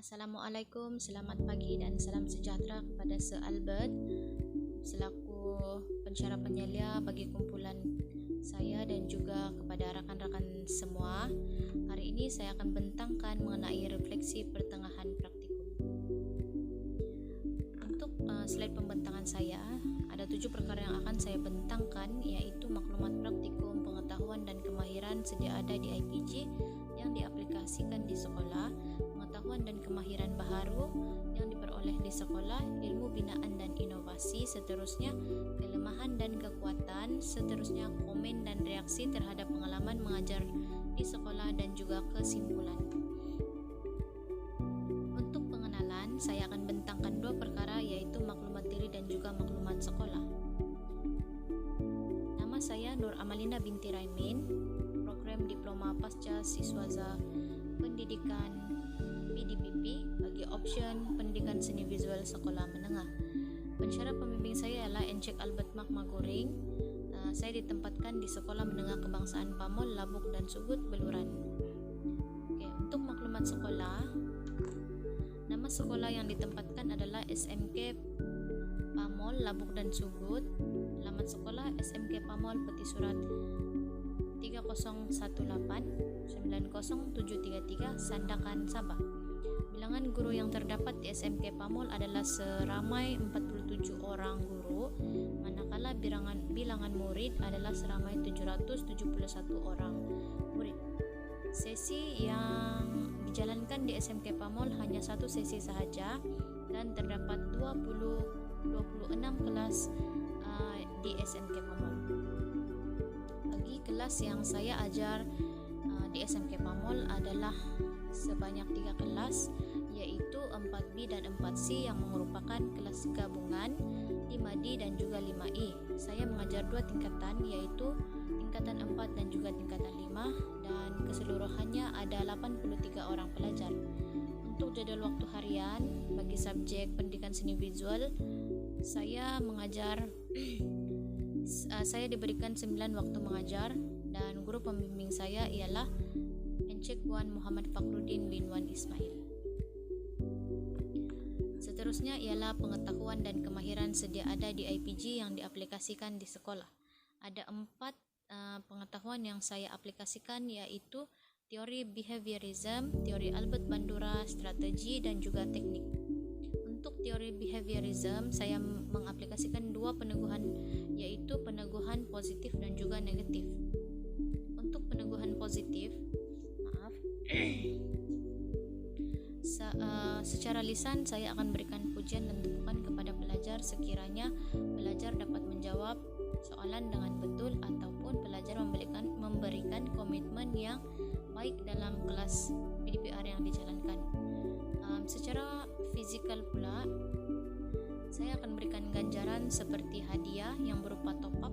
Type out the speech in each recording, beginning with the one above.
Assalamualaikum, selamat pagi dan salam sejahtera kepada Sir Albert selaku pensyarah penyelia bagi kumpulan saya dan juga kepada rakan-rakan semua. Hari ini saya akan bentangkan mengenai refleksi pertengahan praktikum. Untuk slide pembentangan saya, ada 7 perkara yang akan saya bentangkan, yaitu maklumat praktikum, pengetahuan dan kemahiran sedia ada di IPG yang diaplikasikan di sekolah, pengetahuan dan kemahiran baharu yang diperoleh di sekolah, ilmu binaan dan inovasi, seterusnya kelemahan dan kekuatan, seterusnya komen dan reaksi terhadap pengalaman mengajar di sekolah dan juga kesimpulan. Untuk pengenalan, saya akan bentangkan 2 perkara, yaitu maklumat diri dan juga maklumat sekolah. Nama saya Nur Amalina binti Raimin, program Diploma Pasca Siswaza Pendidikan PDPP bagi option Pendidikan Seni Visual Sekolah Menengah. Pensyarah pembimbing saya ialah Encik Albert Mak Maguring. Saya ditempatkan di Sekolah Menengah Kebangsaan Pamol, Labuk dan Sugut, Beluran. Untuk maklumat sekolah, nama sekolah yang ditempatkan adalah SMK Pamol, Labuk dan Sugut. Alamat sekolah SMK Pamol, Peti Surat 301890733 Sandakan, Sabah. Bilangan guru yang terdapat di SMK Pamol adalah seramai 47 orang guru, manakala bilangan murid adalah seramai 771 orang murid. Sesi yang dijalankan di SMK Pamol hanya 1 sesi sahaja dan terdapat 26 kelas di SMK Pamol. Bagi kelas yang saya ajar di SMK Pamol adalah sebanyak 3 kelas, yaitu 4B dan 4C yang merupakan kelas gabungan, 5D dan juga 5E. Saya mengajar 2 tingkatan, yaitu tingkatan 4 dan juga tingkatan 5, dan keseluruhannya ada 83 orang pelajar. Untuk jadwal waktu harian bagi subjek pendidikan seni visual, saya mengajar saya diberikan 9 waktu mengajar, dan guru pembimbing saya ialah Encik Wan Muhammad Fakhruddin bin Wan Ismail. Seterusnya ialah pengetahuan dan kemahiran sedia ada di IPG yang diaplikasikan di sekolah. Ada 4 pengetahuan yang saya aplikasikan, yaitu teori behaviorism, teori Albert Bandura, strategi dan juga teknik. Untuk teori behaviorism, saya mengaplikasikan 2 peneguhan, yaitu peneguhan positif dan juga negatif. Untuk peneguhan positif, secara lisan saya akan berikan pujian dan tepukan kepada pelajar sekiranya pelajar dapat menjawab soalan dengan betul ataupun pelajar memberikan komitmen yang baik dalam kelas PDPR yang dijalankan. Secara fizikal pula, saya akan berikan ganjaran seperti hadiah yang berupa top up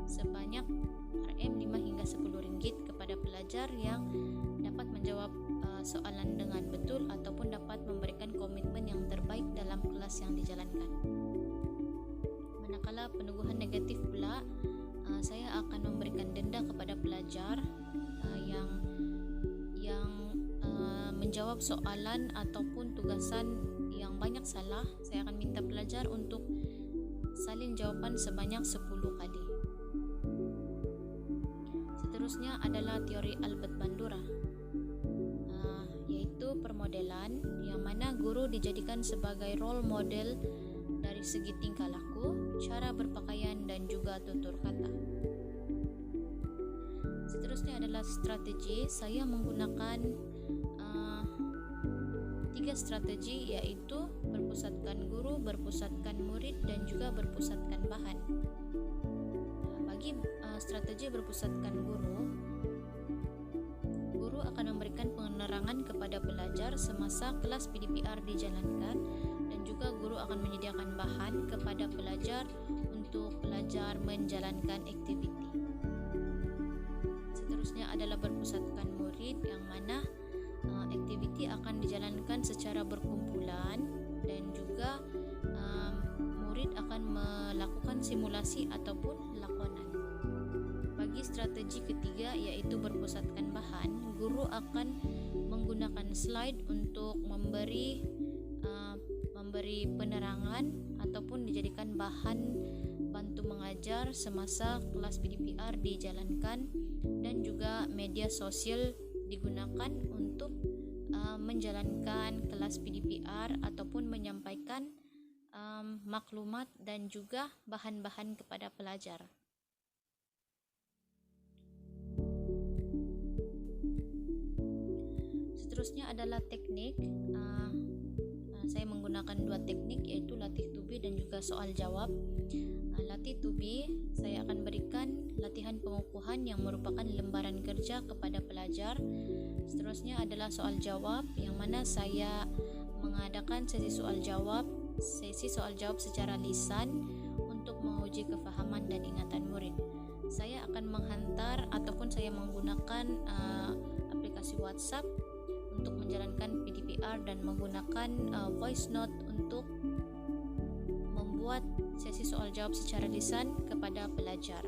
sebanyak Rm5 hingga Rp10 kepada pelajar yang dapat menjawab soalan dengan betul ataupun dapat memberikan komitmen yang terbaik dalam kelas yang dijalankan. Manakala peneguhan negatif pula, saya akan memberikan denda kepada pelajar yang menjawab soalan ataupun tugasan yang banyak salah. Saya akan minta pelajar untuk salin jawapan sebanyak 10 kali. Seterusnya adalah teori Albert Bandura, yaitu permodelan yang mana guru dijadikan sebagai role model dari segi tingkah laku, cara berpakaian dan juga tutur kata. Seterusnya adalah strategi. Saya menggunakan 3 strategi, yaitu berpusatkan guru, berpusatkan murid dan juga berpusatkan bahan. Bagi strategi berpusatkan guru akan memberikan penerangan kepada pelajar semasa kelas PDPR dijalankan, dan juga guru akan menyediakan bahan kepada pelajar untuk pelajar menjalankan aktiviti. Seterusnya adalah berpusatkan murid, yang mana aktiviti akan dijalankan secara berkumpulan, dan juga murid akan melakukan simulasi ataupun lakonan. Bagi strategi ketiga, yaitu berpusatkan bahan, guru akan menggunakan menggunakan slide untuk memberi penerangan ataupun dijadikan bahan bantu mengajar semasa kelas PDPR dijalankan, dan juga media sosial digunakan untuk menjalankan kelas PDPR ataupun menyampaikan maklumat dan juga bahan-bahan kepada pelajar. Seterusnya adalah teknik. Saya menggunakan dua teknik, yaitu latih tubi dan juga soal jawab. Latih tubi, saya akan berikan latihan pengukuhan yang merupakan lembaran kerja kepada pelajar. Seterusnya adalah soal jawab, yang mana saya mengadakan sesi soal jawab secara lisan untuk menguji kefahaman dan ingatan murid. Saya akan menghantar ataupun saya menggunakan aplikasi WhatsApp untuk menjalankan PDPR dan menggunakan voice note untuk membuat sesi soal jawab secara lisan kepada pelajar.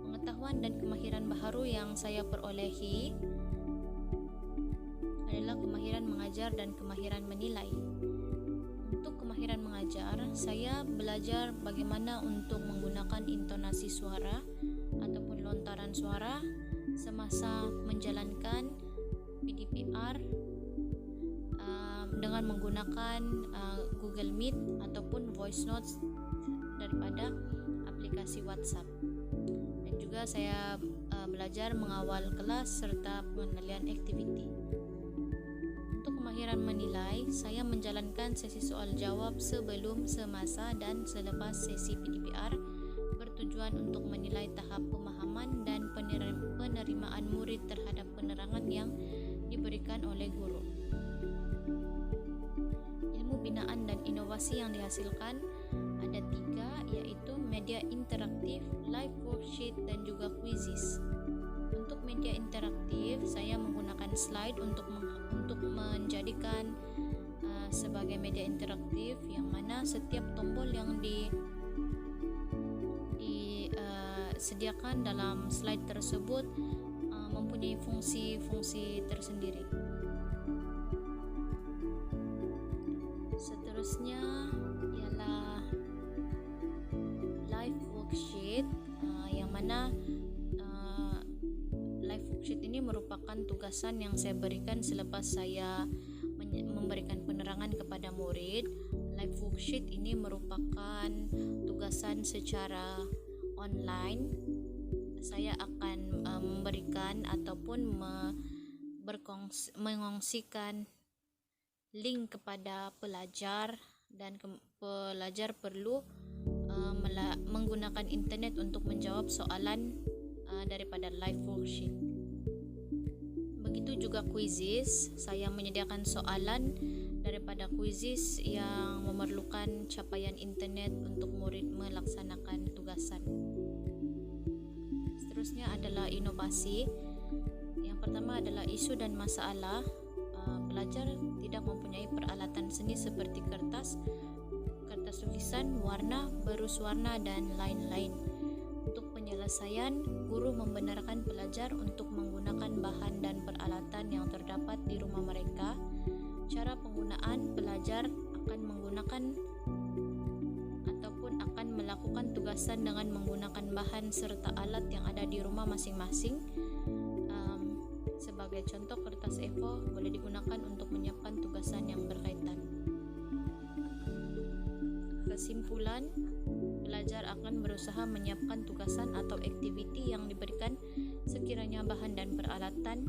Pengetahuan dan kemahiran baharu yang saya perolehi adalah kemahiran mengajar dan kemahiran menilai. Untuk kemahiran mengajar, saya belajar bagaimana untuk menggunakan intonasi suara ataupun lontaran suara semasa menjalankan PDPR dengan menggunakan Google Meet ataupun voice notes daripada aplikasi WhatsApp. Dan juga saya belajar mengawal kelas serta penilaian aktiviti. Untuk kemahiran menilai, saya menjalankan sesi soal jawab sebelum, semasa, dan selepas sesi PDPR bertujuan untuk menilai tahap pemahaman dan penerimaan murid terhadap penerangan yang diberikan oleh guru. Ilmu binaan dan inovasi yang dihasilkan ada 3, yaitu media interaktif, live worksheet, dan juga quizzes. Untuk media interaktif, saya menggunakan slide untuk menjadikan sebagai media interaktif, yang mana setiap tombol yang disediakan dalam slide tersebut mempunyai fungsi-fungsi tersendiri. Seterusnya ialah live worksheet, yang mana live worksheet ini merupakan tugasan yang saya berikan selepas saya memberikan penerangan kepada murid. Live worksheet ini merupakan tugasan secara online. Saya akan memberikan ataupun mengongsikan link kepada pelajar, dan pelajar perlu menggunakan internet untuk menjawab soalan daripada live worksheet. Begitu juga quizzes, saya menyediakan soalan daripada quizzes yang memerlukan capaian internet untuk murid melaksanakan tugasan. Seterusnya adalah inovasi. Yang pertama adalah isu dan masalah. Pelajar tidak mempunyai peralatan seni seperti kertas tulisan, warna, berus warna, dan lain-lain. Untuk penyelesaian, guru membenarkan pelajar untuk menggunakan bahan dan peralatan yang terdapat di rumah mereka. Cara penggunaan, pelajar akan menggunakan ataupun akan melakukan tugasan dengan menggunakan bahan serta alat yang ada di rumah masing-masing. Sebagai contoh, kertas A4 boleh digunakan untuk menyiapkan tugasan yang berkaitan. Kesimpulan, pelajar akan berusaha menyiapkan tugasan atau aktiviti yang diberikan sekiranya bahan dan peralatan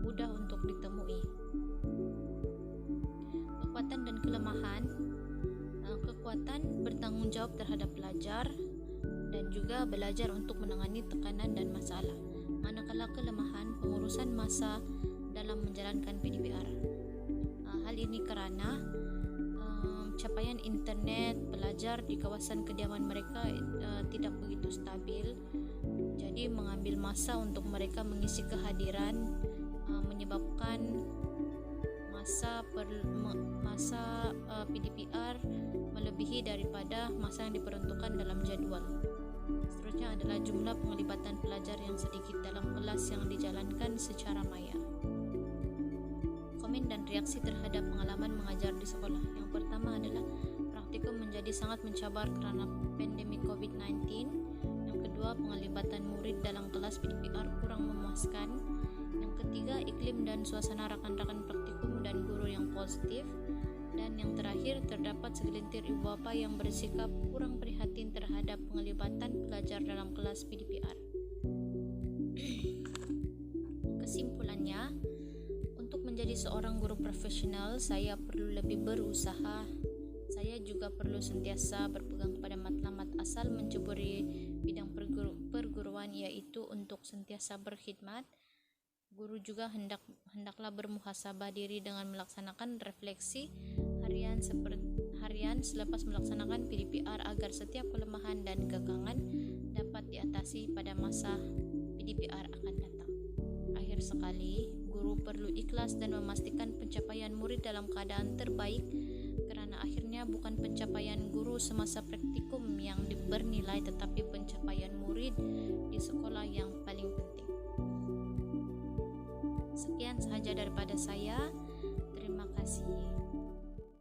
mudah untuk ditemui. Kekuatan dan kelemahan. Kekuatan bertanggung jawab terhadap pelajar dan juga belajar untuk menangani tekanan dan masalah. Manakala kelemahan, pengurusan masa dalam menjalankan PDPR. Hal ini kerana capaian internet pelajar di kawasan kediaman mereka tidak begitu stabil. Jadi mengambil masa untuk mereka mengisi kehadiran menyebabkan masa PDPR melebihi daripada masa yang diperuntukkan dalam jadual. Seterusnya selanjutnya adalah jumlah penglibatan pelajar yang sedikit dalam kelas yang dijalankan secara maya. Komen dan reaksi terhadap pengalaman mengajar di sekolah. Yang pertama adalah praktikum menjadi sangat mencabar karena pandemi COVID-19. Yang kedua, penglibatan murid dalam kelas PDPR kurang memuaskan. Yang ketiga, iklim dan suasana rakan-rakan praktikum dan guru yang positif. Dan yang terakhir, terdapat segelintir ibu bapa yang bersikap kurang prihatin terhadap penglibatan pelajar dalam kelas PDPR. Kesimpulannya, untuk menjadi seorang guru profesional, saya perlu lebih berusaha. Saya juga perlu sentiasa berpegang kepada matlamat asal menceburi bidang perguruan, yaitu untuk sentiasa berkhidmat. Guru juga hendaklah bermuhasabah diri dengan melaksanakan refleksi harian selepas melaksanakan PDPR agar setiap kelemahan dan kekangan dapat diatasi pada masa PDPR akan datang. Akhir sekali, guru perlu ikhlas dan memastikan pencapaian murid dalam keadaan terbaik, karena akhirnya bukan pencapaian guru semasa praktikum yang bernilai, tetapi pencapaian murid di sekolah yang paling penting. Sekian sahaja daripada saya. Terima kasih.